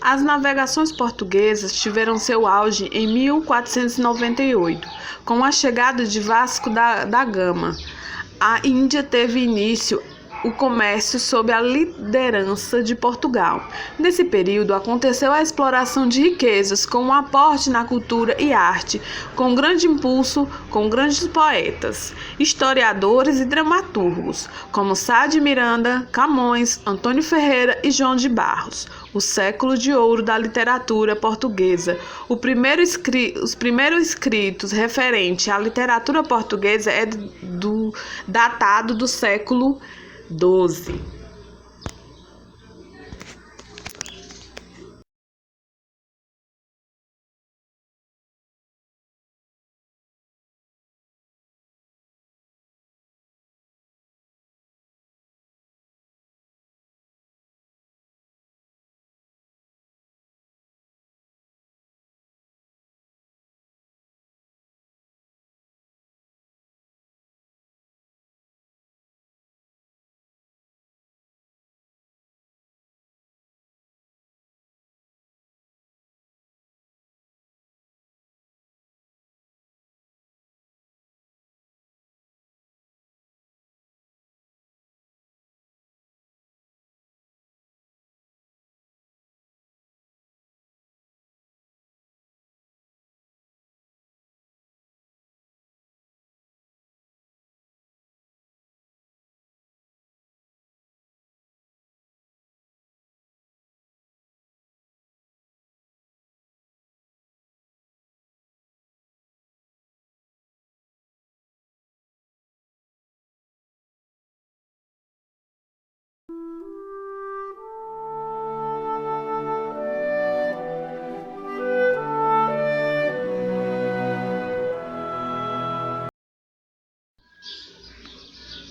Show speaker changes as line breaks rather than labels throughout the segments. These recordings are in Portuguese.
As navegações portuguesas tiveram seu auge em 1498, com a chegada de Vasco da Gama. A Índia teve início o comércio sob a liderança de Portugal. Nesse período aconteceu a exploração de riquezas, com um aporte na cultura e arte, com grande impulso com grandes poetas, historiadores e dramaturgos, como Sá de Miranda, Camões, Antônio Ferreira e João de Barros. O século de ouro da literatura portuguesa. Os primeiros escritos referentes à literatura portuguesa é datado do século XII.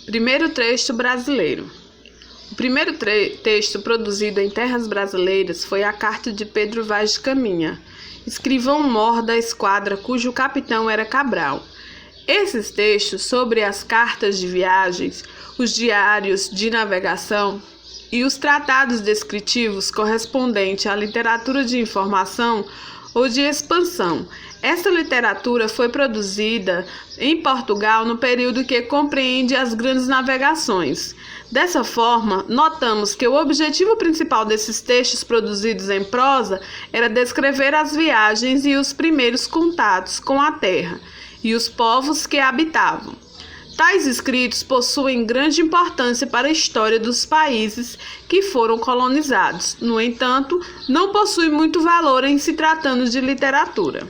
Primeiro texto brasileiro. O primeiro texto produzido em terras brasileiras foi a Carta de Pedro Vaz de Caminha, escrivão-mor da esquadra cujo capitão era Cabral. Esses textos sobre as cartas de viagens, os diários de navegação e os tratados descritivos correspondentes à literatura de informação ou de expansão. Essa literatura foi produzida em Portugal no período que compreende as grandes navegações. Dessa forma, notamos que o objetivo principal desses textos produzidos em prosa era descrever as viagens e os primeiros contatos com a terra e os povos que a habitavam. Tais escritos possuem grande importância para a história dos países que foram colonizados. No entanto, não possuem muito valor em se tratando de literatura.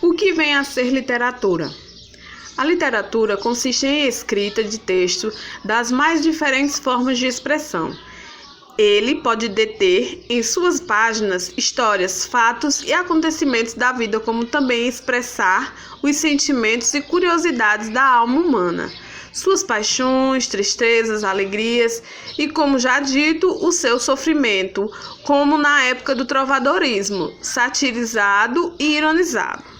O que vem a ser literatura? A literatura consiste em escrita de texto das mais diferentes formas de expressão. Ele pode deter em suas páginas histórias, fatos e acontecimentos da vida, como também expressar os sentimentos e curiosidades da alma humana, suas paixões, tristezas, alegrias e, como já dito, o seu sofrimento, como na época do trovadorismo, satirizado e ironizado.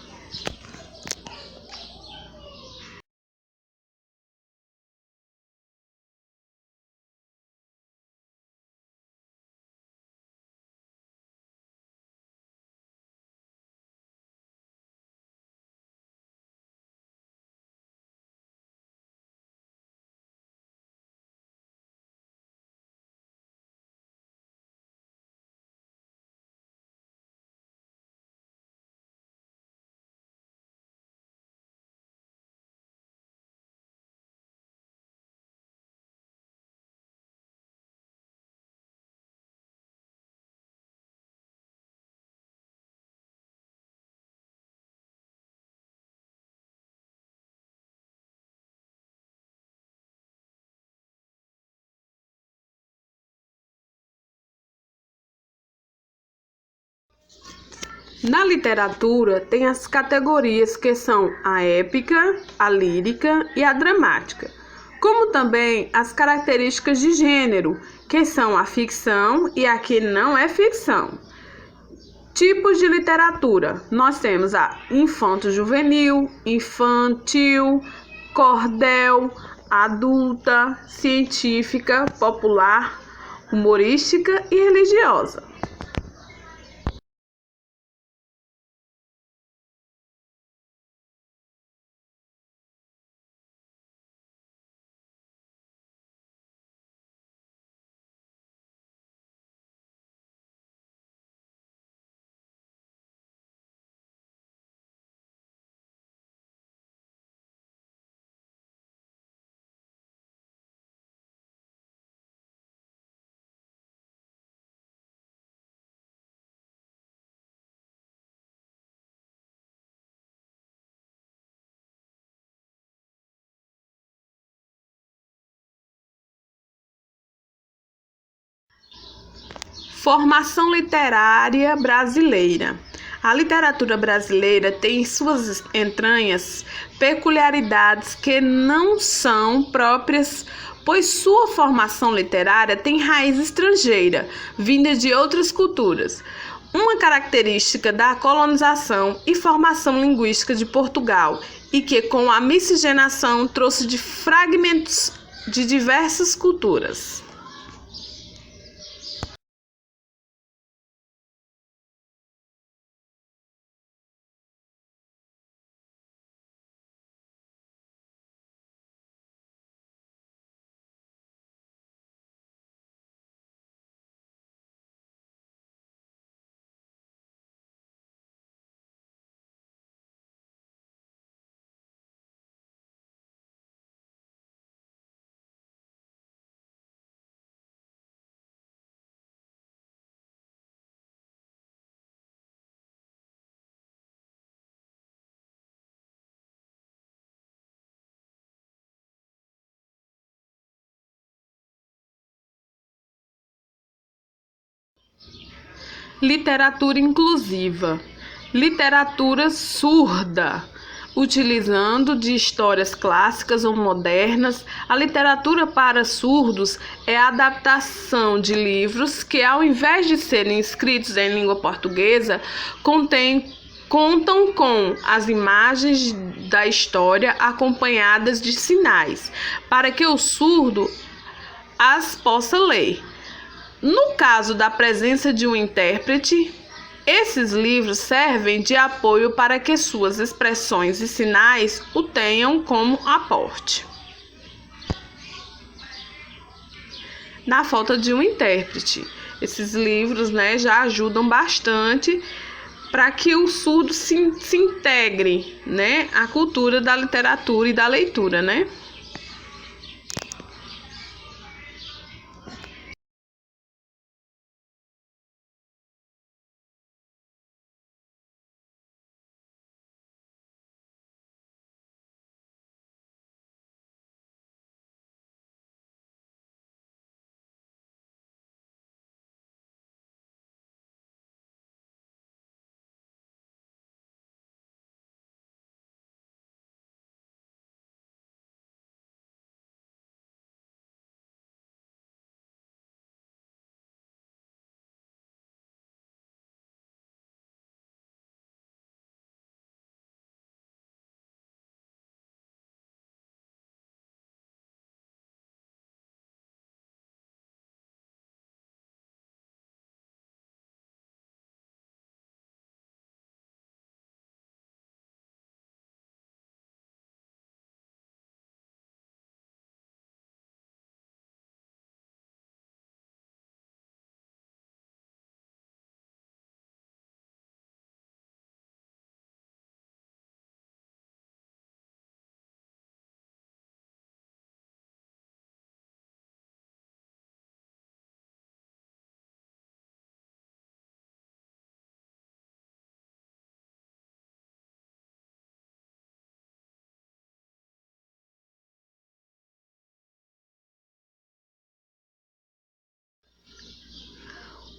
Na literatura, tem as categorias que são a épica, a lírica e a dramática, como também as características de gênero, que são a ficção e a que não é ficção. Tipos de literatura: nós temos a infanto-juvenil, infantil, cordel, adulta, científica, popular, humorística e religiosa. Formação literária brasileira. A literatura brasileira tem em suas entranhas peculiaridades que não são próprias, pois sua formação literária tem raiz estrangeira, vinda de outras culturas. Uma característica da colonização e formação linguística de Portugal, e que com a miscigenação trouxe de fragmentos de diversas culturas. Literatura inclusiva. Literatura surda. Utilizando de histórias clássicas ou modernas, a literatura para surdos é a adaptação de livros que, ao invés de serem escritos em língua portuguesa, contam com as imagens da história acompanhadas de sinais, para que o surdo as possa ler. No caso da presença de um intérprete, esses livros servem de apoio para que suas expressões e sinais o tenham como aporte. Na falta de um intérprete, esses livros, já ajudam bastante para que o surdo se integre, à cultura da literatura e da leitura,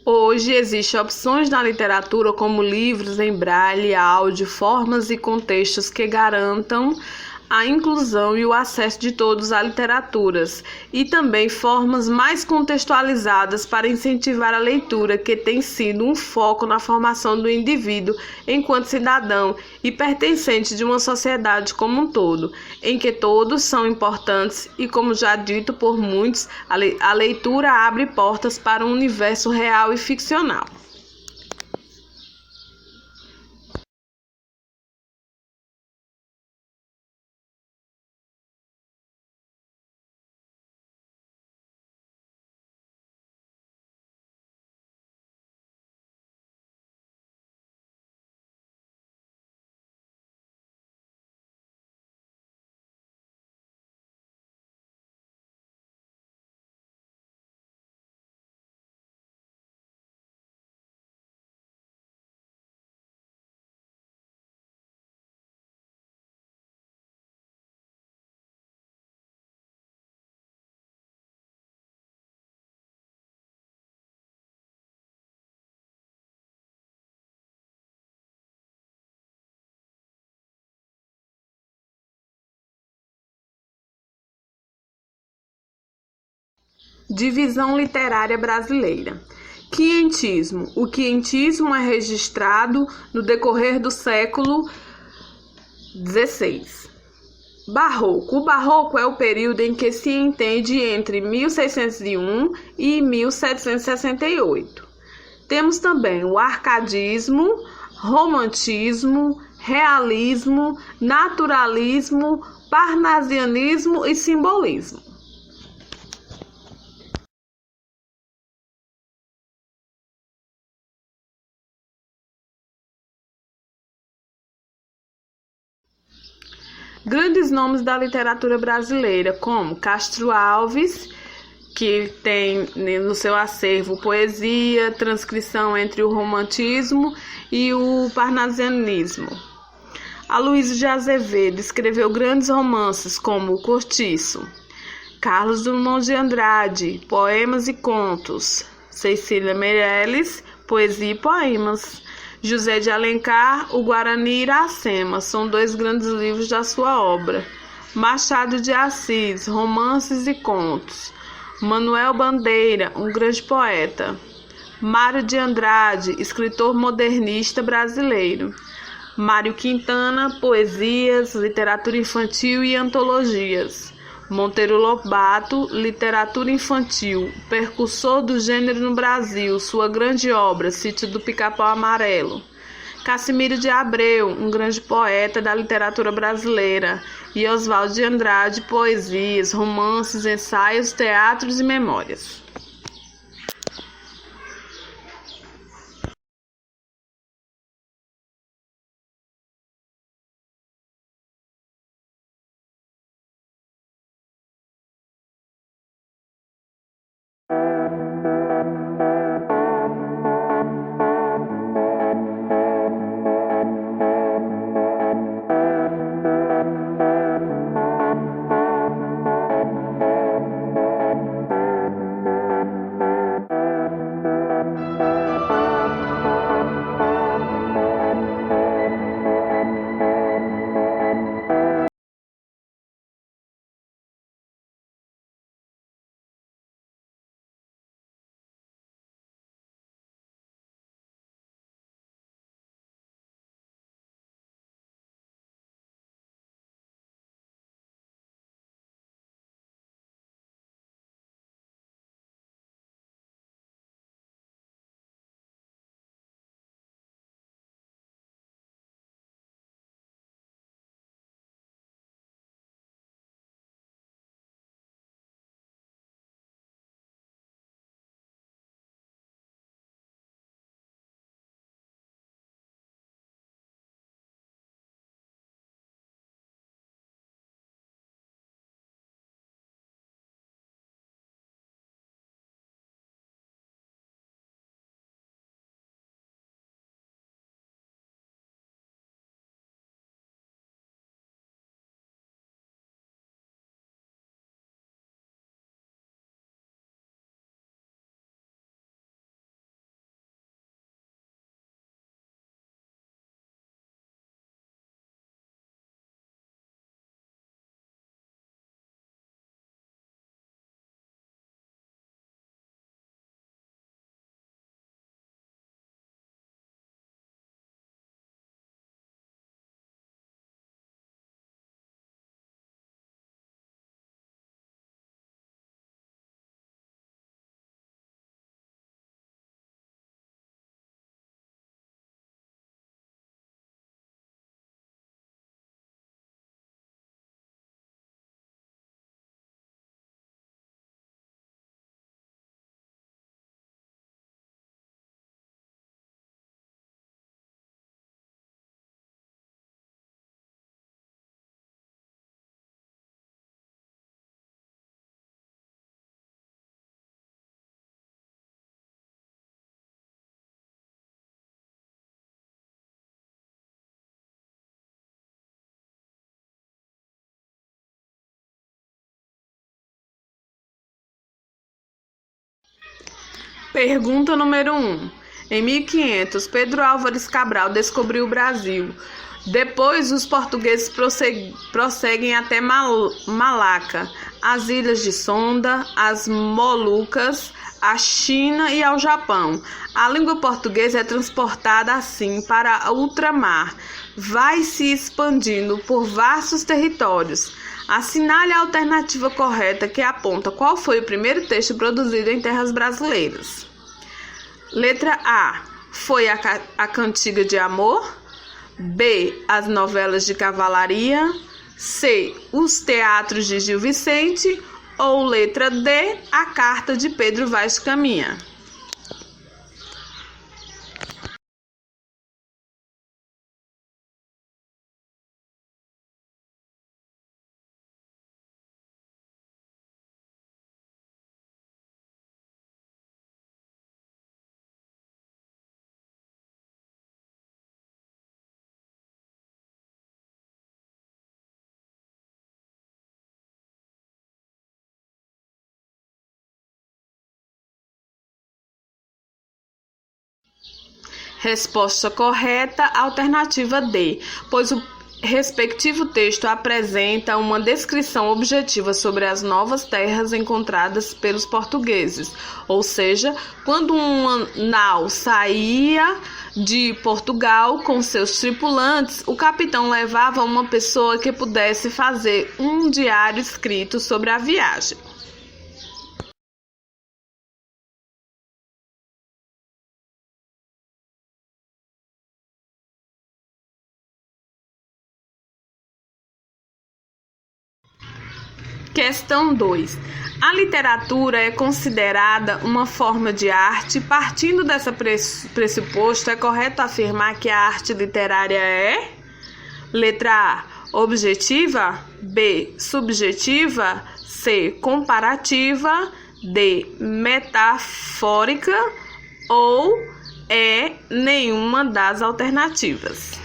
Hoje existem opções na literatura como livros em braille, áudio, formas e contextos que garantam a inclusão e o acesso de todos à literaturas, e também formas mais contextualizadas para incentivar a leitura, que tem sido um foco na formação do indivíduo enquanto cidadão e pertencente de uma sociedade como um todo, em que todos são importantes e, como já dito por muitos, a leitura abre portas para um universo real e ficcional. Divisão literária brasileira. Quientismo. O quientismo é registrado no decorrer do século XVI. Barroco. O barroco é o período em que se entende entre 1601 e 1768. Temos também o arcadismo, romantismo, realismo, naturalismo, parnasianismo e simbolismo. Grandes nomes da literatura brasileira, como Castro Alves, que tem no seu acervo poesia, transcrição entre o romantismo e o parnasianismo. Aloysio de Azevedo escreveu grandes romances como O Cortiço. Carlos Drummond de Andrade, poemas e contos. Cecília Meirelles, poesia e poemas. José de Alencar, O Guarani e Iracema, são dois grandes livros da sua obra. Machado de Assis, romances e contos. Manuel Bandeira, um grande poeta. Mário de Andrade, escritor modernista brasileiro. Mário Quintana, poesias, literatura infantil e antologias. Monteiro Lobato, literatura infantil, percursor do gênero no Brasil, sua grande obra, Sítio do Pica-Pau Amarelo. Cassimiro de Abreu, um grande poeta da literatura brasileira, e Oswald de Andrade, poesias, romances, ensaios, teatros e memórias. Pergunta número 1. Em 1500, Pedro Álvares Cabral descobriu o Brasil. Depois, os portugueses prosseguem até Malaca, as ilhas de Sonda, as Molucas, a China e ao Japão. A língua portuguesa é transportada assim para ultramar, vai se expandindo por vastos territórios. Assinale a alternativa correta que aponta qual foi o primeiro texto produzido em terras brasileiras. Letra A. Foi a Cantiga de Amor. B. As novelas de cavalaria. C. Os teatros de Gil Vicente. Ou letra D. A Carta de Pedro Vaz de Caminha. Resposta correta, alternativa D, pois o respectivo texto apresenta uma descrição objetiva sobre as novas terras encontradas pelos portugueses, ou seja, quando uma nau saía de Portugal com seus tripulantes, o capitão levava uma pessoa que pudesse fazer um diário escrito sobre a viagem. Questão 2. A literatura é considerada uma forma de arte. Partindo dessa pressuposto, é correto afirmar que a arte literária é: letra A, objetiva, B, subjetiva, C, comparativa, D, metafórica ou E, nenhuma das alternativas.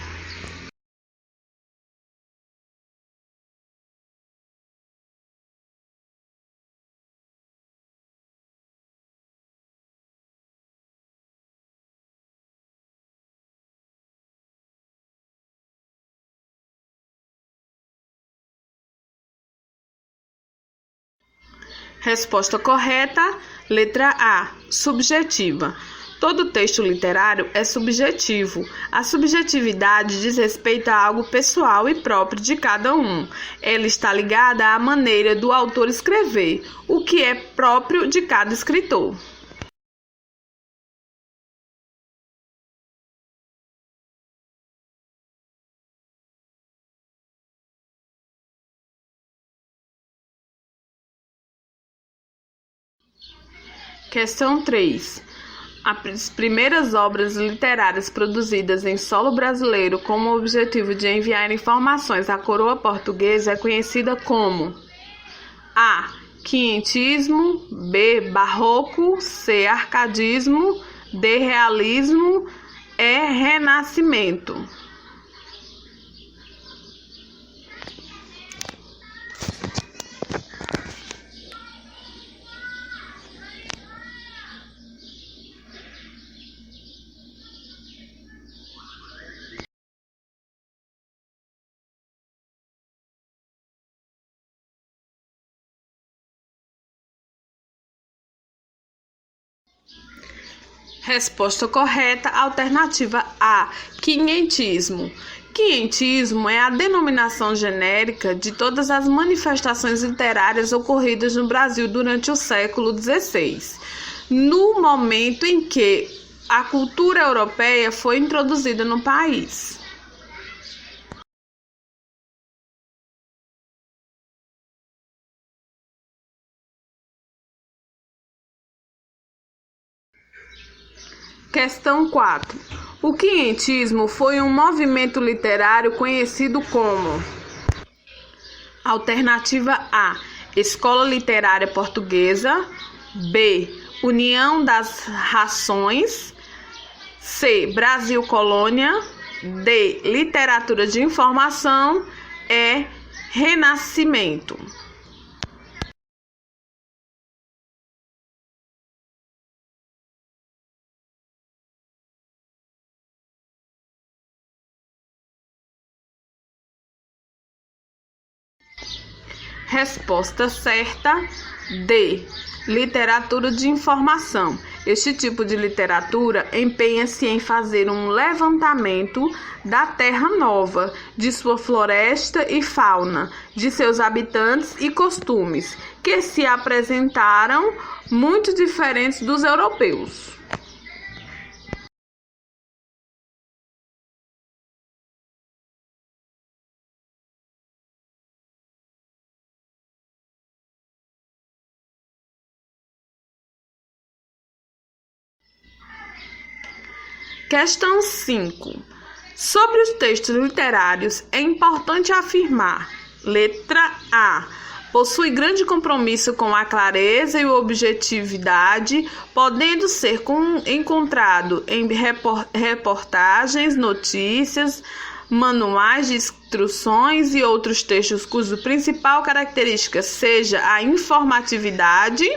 Resposta correta, letra A, subjetiva. Todo texto literário é subjetivo. A subjetividade diz respeito a algo pessoal e próprio de cada um. Ela está ligada à maneira do autor escrever, o que é próprio de cada escritor. Questão 3. As primeiras obras literárias produzidas em solo brasileiro com o objetivo de enviar informações à coroa portuguesa é conhecida como: A. Quinhentismo, B. Barroco, C. Arcadismo, D. Realismo, E. Renascimento. Resposta correta, alternativa A, quinhentismo. Quinhentismo é a denominação genérica de todas as manifestações literárias ocorridas no Brasil durante o século XVI, no momento em que a cultura europeia foi introduzida no país. Questão 4. O quinhentismo foi um movimento literário conhecido como: alternativa A, Escola Literária Portuguesa, B, União das Rações, C, Brasil Colônia, D, Literatura de Informação, E, Renascimento. Resposta certa: D. Literatura de informação. Este tipo de literatura empenha-se em fazer um levantamento da terra nova, de sua floresta e fauna, de seus habitantes e costumes, que se apresentaram muito diferentes dos europeus. Questão 5. Sobre os textos literários, é importante afirmar: letra A. Possui grande compromisso com a clareza e a objetividade, podendo ser encontrado em reportagens, notícias, manuais de instruções e outros textos cuja principal característica seja a informatividade.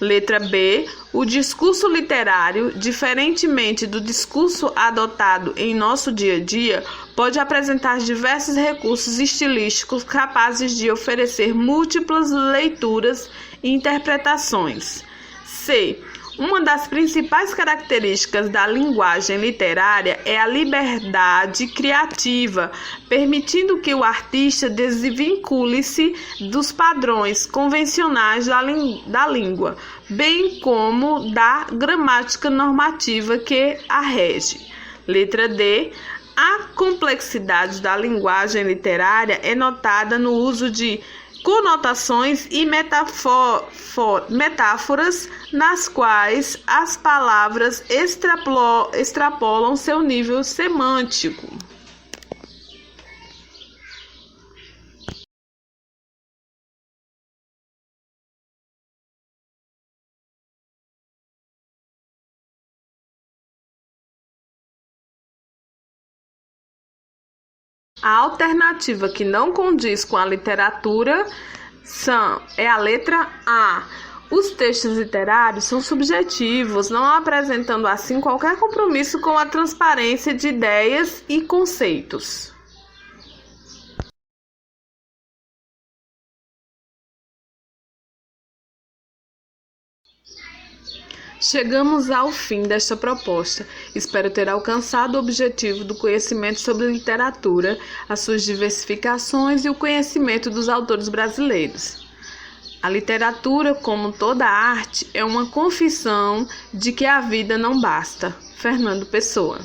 Letra B. O discurso literário, diferentemente do discurso adotado em nosso dia a dia, pode apresentar diversos recursos estilísticos capazes de oferecer múltiplas leituras e interpretações. C. Uma das principais características da linguagem literária é a liberdade criativa, permitindo que o artista desvincule-se dos padrões convencionais da língua, bem como da gramática normativa que a rege. Letra D. A complexidade da linguagem literária é notada no uso de conotações e metáforas nas quais as palavras extrapolam seu nível semântico. A alternativa que não condiz com a literatura é a letra A. Os textos literários são subjetivos, não apresentando assim qualquer compromisso com a transparência de ideias e conceitos. Chegamos ao fim desta proposta. Espero ter alcançado o objetivo do conhecimento sobre literatura, as suas diversificações e o conhecimento dos autores brasileiros. A literatura, como toda arte, é uma confissão de que a vida não basta. Fernando Pessoa.